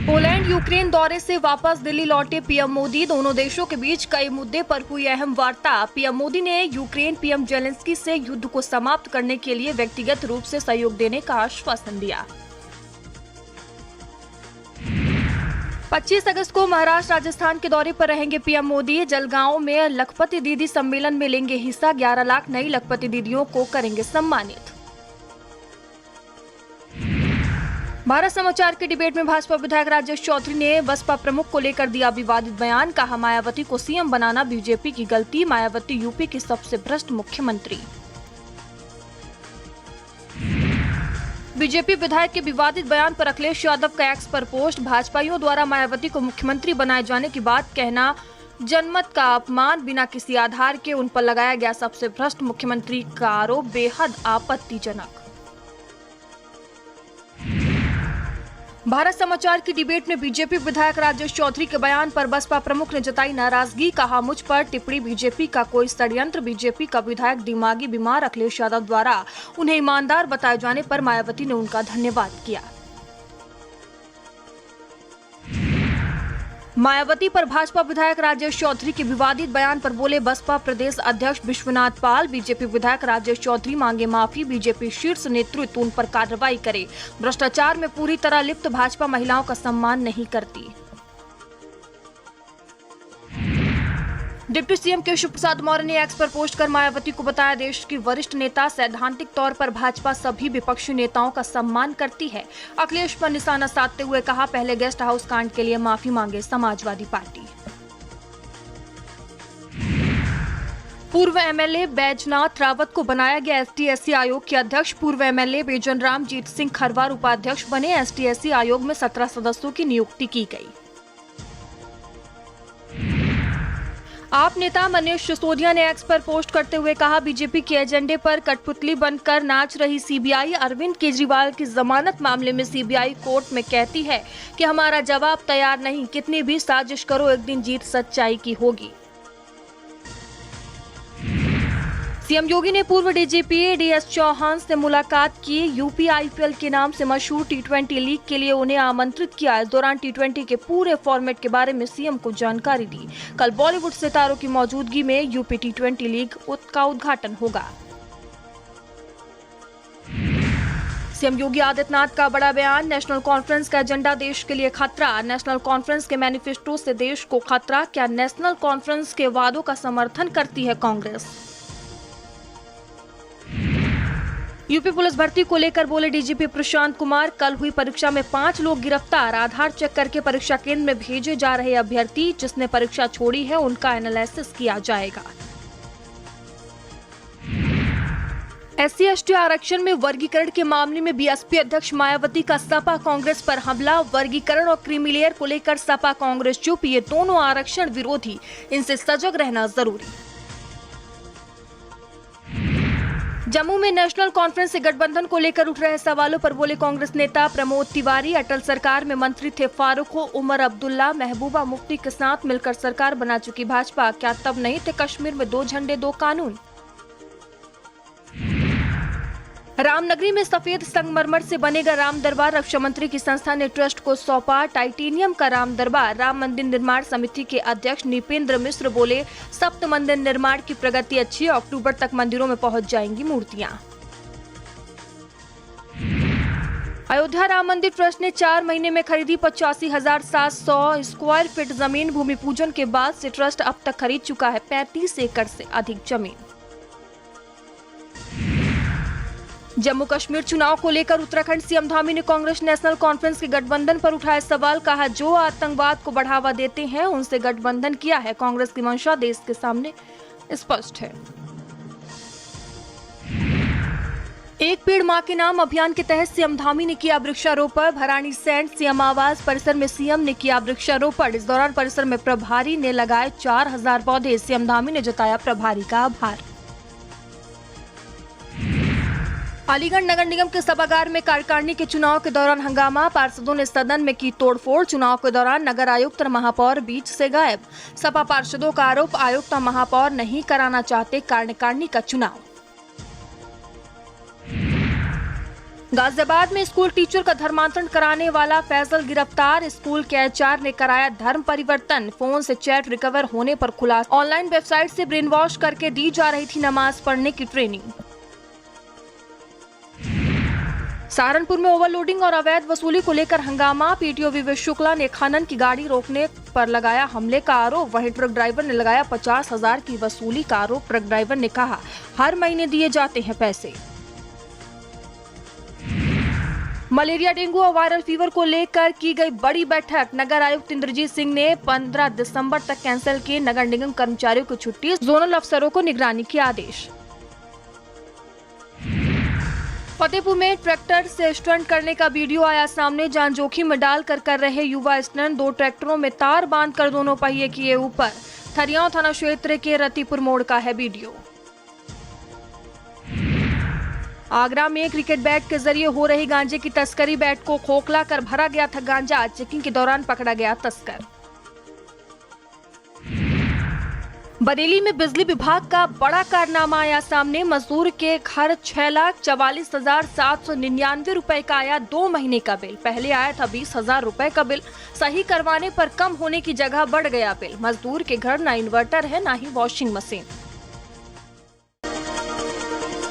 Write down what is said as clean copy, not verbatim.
Poland Ukraine दौरे से वापस दिल्ली लौटे पीएम मोदी। दोनों देशों के बीच कई मुद्दे पर हुई अहम वार्ता। पीएम मोदी ने यूक्रेन पीएम जेलेंस्की से युद्ध को समाप्त करने के लिए व्यक्तिगत रूप से सहयोग देने का आश्वासन दिया। 25 अगस्त को महाराष्ट्र राजस्थान के दौरे पर रहेंगे पीएम मोदी। जलगांव में लखपति दीदी सम्मेलन में लेंगे हिस्सा। 11 लाख नई लखपति दीदियों को करेंगे सम्मानित। भारत समाचार के डिबेट में भाजपा विधायक राजेश चौधरी ने बसपा प्रमुख को लेकर दिया विवादित बयान। कहा, मायावती को सीएम बनाना बीजेपी की गलती। मायावती यूपी की सबसे भ्रष्ट मुख्यमंत्री। बीजेपी विधायक के विवादित बयान पर अखिलेश यादव का एक्स पर पोस्ट। भाजपाइयों द्वारा मायावती को मुख्यमंत्री बनाए जाने की बात कहना जनमत का अपमान। बिना किसी आधार के उन पर लगाया गया सबसे भ्रष्ट मुख्यमंत्री का आरोप बेहद आपत्तिजनक। भारत समाचार की डिबेट में बीजेपी विधायक राजेश चौधरी के बयान पर बसपा प्रमुख ने जताई नाराजगी। कहा, मुझ पर टिप्पणी बीजेपी का कोई षड्यंत्र। बीजेपी का विधायक दिमागी बीमार अखिलेश यादव द्वारा उन्हें ईमानदार बताए जाने पर मायावती ने उनका धन्यवाद किया। मायावती पर भाजपा विधायक राजेश चौधरी के विवादित बयान पर बोले बसपा प्रदेश अध्यक्ष विश्वनाथ पाल। बीजेपी विधायक राजेश चौधरी मांगे माफी। बीजेपी शीर्ष नेतृत्व उन पर कार्रवाई करे। भ्रष्टाचार में पूरी तरह लिप्त भाजपा महिलाओं का सम्मान नहीं करती। डिप्टी सीएम केशव प्रसाद मौर्य ने एक्स पर पोस्ट कर मायावती को बताया, देश की वरिष्ठ नेता। सैद्धांतिक तौर पर भाजपा सभी विपक्षी नेताओं का सम्मान करती है। अखिलेश पर निशाना साधते हुए कहा, पहले गेस्ट हाउस कांड के लिए माफी मांगे समाजवादी पार्टी। पूर्व एमएलए बैजनाथ रावत को बनाया गया एसटी-एससी आयोग के अध्यक्ष। पूर्व एमएलए बेजन रामजीत सिंह खरवार उपाध्यक्ष बने। एसटी-एससी आयोग में 17 सदस्यों की नियुक्ति की गई। आप नेता मनीष सिसोदिया ने एक्स पर पोस्ट करते हुए कहा, बीजेपी के एजेंडे पर कठपुतली बनकर नाच रही सीबीआई। अरविंद केजरीवाल की जमानत मामले में सीबीआई कोर्ट में कहती है कि हमारा जवाब तैयार नहीं। कितनी भी साजिश करो, एक दिन जीत सच्चाई की होगी। सीएम योगी ने पूर्व डीजीपी डीएस चौहान से मुलाकात की। यूपी आईपीएल के नाम से मशहूर टी20 लीग के लिए उन्हें आमंत्रित किया। इस दौरान टी20 के पूरे फॉर्मेट के बारे में सीएम को जानकारी दी। कल बॉलीवुड सितारों की मौजूदगी में यूपी टी20 लीग का उद्घाटन होगा। सीएम योगी आदित्यनाथ का बड़ा बयान। नेशनल कॉन्फ्रेंस का एजेंडा देश के लिए खतरा। नेशनल कॉन्फ्रेंस के मैनिफेस्टो से देश को खतरा। क्या नेशनल कॉन्फ्रेंस के वादों का समर्थन करती है कांग्रेस? यूपी पुलिस भर्ती को लेकर बोले डीजीपी प्रशांत कुमार, कल हुई परीक्षा में 5 लोग गिरफ्तार। आधार चेक करके परीक्षा केंद्र में भेजे जा रहे अभ्यर्थी जिसने परीक्षा छोड़ी है उनका एनालिसिस किया जाएगा। एससी/एसटी आरक्षण में वर्गीकरण के मामले में बीएसपी अध्यक्ष मायावती का सपा कांग्रेस पर हमला। वर्गीकरण और क्रीमी लेयर को लेकर सपा कांग्रेस चुप। ये दोनों आरक्षण विरोधी, इनसे सजग रहना जरूरी। जम्मू में नेशनल कॉन्फ्रेंस से गठबंधन को लेकर उठ रहे सवालों पर बोले कांग्रेस नेता प्रमोद तिवारी। अटल सरकार में मंत्री थे फारूक, उमर अब्दुल्ला, महबूबा मुफ्ती के साथ मिलकर सरकार बना चुकी भाजपा। क्या तब नहीं थे कश्मीर में 2 झंडे 2 कानून? रामनगरी में सफेद संगमरमर से बनेगा राम दरबार। रक्षा मंत्री की संस्था ने ट्रस्ट को सौंपा टाइटेनियम का राम दरबार। राम मंदिर निर्माण समिति के अध्यक्ष निपेंद्र मिश्र बोले, सप्त मंदिर निर्माण की प्रगति अच्छी है। अक्टूबर तक मंदिरों में पहुंच जाएंगी मूर्तियां। अयोध्या राम मंदिर ट्रस्ट ने 4 महीने में खरीदी 85,700 स्क्वायर फीट जमीन। भूमि पूजन के बाद से ट्रस्ट अब तक खरीद चुका है 35 एकड़ से अधिक जमीन। जम्मू कश्मीर चुनाव को लेकर उत्तराखंड सीएम धामी ने कांग्रेस नेशनल कॉन्फ्रेंस के गठबंधन पर उठाए सवाल। कहा, जो आतंकवाद को बढ़ावा देते हैं उनसे गठबंधन किया है। कांग्रेस की मंशा देश के सामने स्पष्ट है। एक पेड़ मां के नाम अभियान के तहत सीएम धामी ने किया वृक्षारोपण। भरानी सैंड सीएम आवास परिसर में सीएम ने किया वृक्षारोपण। इस दौरान परिसर में प्रभारी ने लगाए 4000 पौधे। सीएम धामी ने जताया प्रभारी का आभार। अलीगढ़ नगर निगम के सभागार में कार्यकारिणी के चुनाव के दौरान हंगामा। पार्षदों ने सदन में की तोड़फोड़। चुनाव के दौरान नगर आयुक्त और महापौर बीच से गायब। सपा पार्षदों का आरोप, आयुक्त और महापौर नहीं कराना चाहते कार्यकारिणी का चुनाव। गाजियाबाद में स्कूल टीचर का धर्मांतरण कराने वाला फैजल गिरफ्तार। स्कूल के एचआर ने कराया धर्म परिवर्तन। फोन से चैट रिकवर होने पर खुलासा। ऑनलाइन वेबसाइट से ब्रेन वॉश करके दी जा रही थी नमाज पढ़ने की ट्रेनिंग। सहारनपुर में ओवरलोडिंग और अवैध वसूली को लेकर हंगामा। पीटीओ विवेक शुक्ला ने खनन की गाड़ी रोकने पर लगाया हमले का आरोप। वहीं ट्रक ड्राइवर ने लगाया 50,000 की वसूली का आरोप। ट्रक ड्राइवर ने कहा हर महीने दिए जाते हैं पैसे। मलेरिया, डेंगू और वायरल फीवर को लेकर की गई बड़ी बैठक। नगर आयुक्त इंद्रजीत सिंह ने 15 दिसंबर तक कैंसिल किए नगर निगम कर्मचारियों की छुट्टी। जोनल अफसरों को निगरानी के आदेश। फतेहपुर में ट्रैक्टर से स्टंट करने का वीडियो आया सामने। जान जोखिम में डालकर कर रहे युवा स्टंट। 2 ट्रैक्टरों में तार बांधकर दोनों पहिए किए ऊपर। थरियाव थाना क्षेत्र के रतिपुर मोड़ का है वीडियो। आगरा में क्रिकेट बैट के जरिए हो रही गांजे की तस्करी। बैट को खोखला कर भरा गया था गांजा। चेकिंग के दौरान पकड़ा गया तस्कर। बरेली में बिजली विभाग का बड़ा कारनामा आया सामने। मजदूर के घर 6,44,799 रुपए का आया 2 महीने का बिल। पहले आया था 20,000 रुपए का बिल। सही करवाने पर कम होने की जगह बढ़ गया बिल। मजदूर के घर ना इन्वर्टर है ना ही वॉशिंग मशीन।